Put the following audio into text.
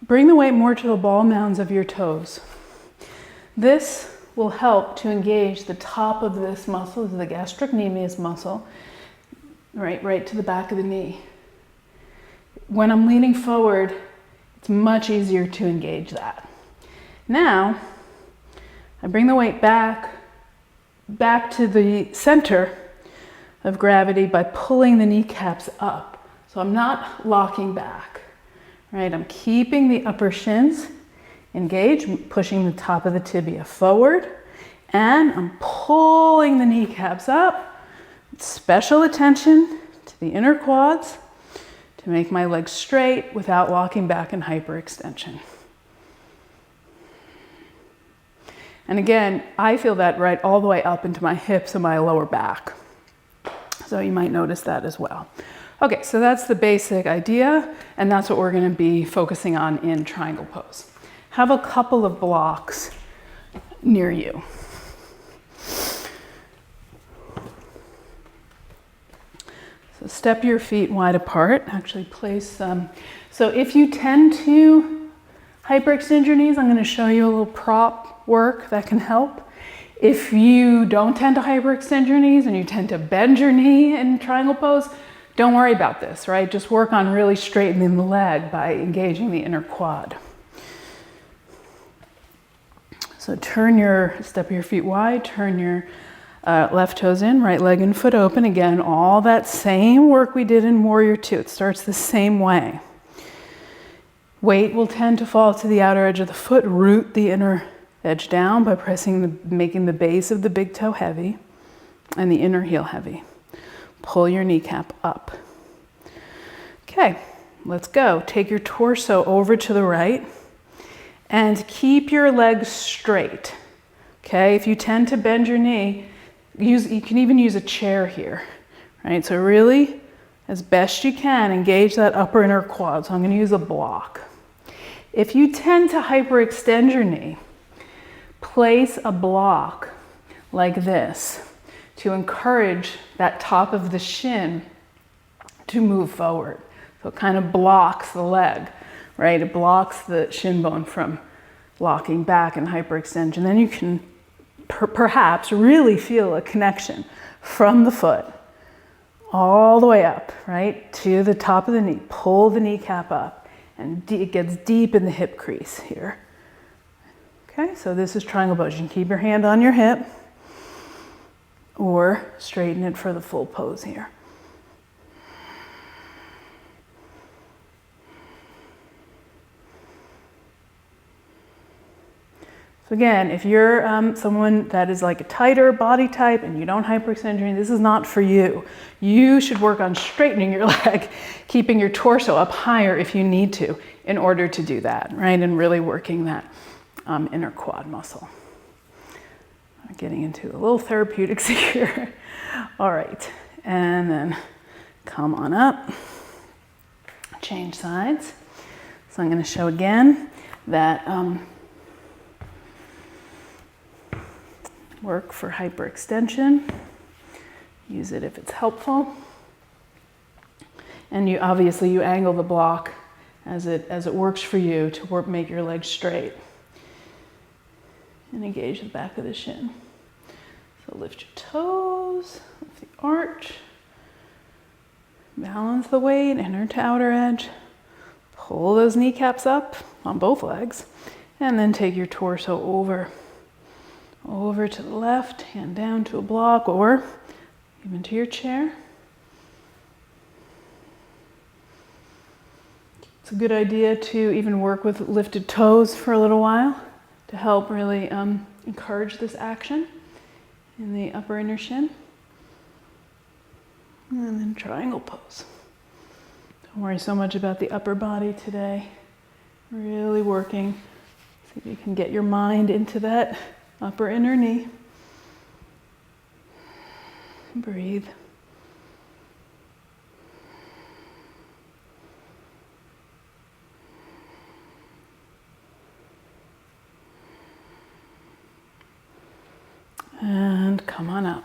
bring the weight more to the ball mounds of your toes. This will help to engage the top of this muscle, the gastrocnemius muscle, right to the back of the knee. When I'm leaning forward, it's much easier to engage that. Now, I bring the weight back to the center of gravity by pulling the kneecaps up. So I'm not locking back, right? I'm keeping the upper shins engaged, pushing the top of the tibia forward, and I'm pulling the kneecaps up. Special attention to the inner quads to make my legs straight without locking back in hyperextension. And again, I feel that right all the way up into my hips and my lower back. So you might notice that as well. Okay, so that's the basic idea, and that's what we're going to be focusing on in triangle pose. Have a couple of blocks near you. So step your feet wide apart. Actually place some. So if you tend to hyperextend your knees, I'm going to show you a little prop work that can help. If you don't tend to hyperextend your knees and you tend to bend your knee in triangle pose, don't worry about this, right? Just work on really straightening the leg by engaging the inner quad. So step your feet wide, turn your left toes in, right leg and foot open. Again, all that same work we did in Warrior Two. It starts the same way. Weight will tend to fall to the outer edge of the foot. Root the inner edge down by making the base of the big toe heavy and the inner heel heavy. Pull your kneecap up. Okay, let's go. Take your torso over to the right and keep your legs straight. Okay, if you tend to bend your knee, you can even use a chair here, right? So really, as best you can, engage that upper inner quad. So I'm going to use a block. If you tend to hyperextend your knee, place a block like this to encourage that top of the shin to move forward. So it kind of blocks the leg, right? It blocks the shin bone from locking back in hyperextension. Then you can perhaps really feel a connection from the foot all the way up, right, to the top of the knee. Pull the kneecap up, and it gets deep in the hip crease here. Okay, so this is triangle pose. You can keep your hand on your hip or straighten it for the full pose here. So again, if you're someone that is like a tighter body type and you don't hyperextend your knee, this is not for you. You should work on straightening your leg, keeping your torso up higher if you need to in order to do that, right? And really working that inner quad muscle. I'm getting into a little therapeutics here. All right, and then come on up, change sides. So I'm going to show again that work for hyperextension. Use it if it's helpful. And you angle the block as it works for you to make your legs straight. And engage the back of the shin. So lift your toes, lift the arch. Balance the weight, inner to outer edge. Pull those kneecaps up on both legs. And then take your torso over to the left, hand down to a block or even to your chair. It's a good idea to even work with lifted toes for a little while to help really encourage this action in the upper inner shin. And then triangle pose. Don't worry so much about the upper body today. Really working. See if you can get your mind into that upper inner knee. Breathe. And come on up.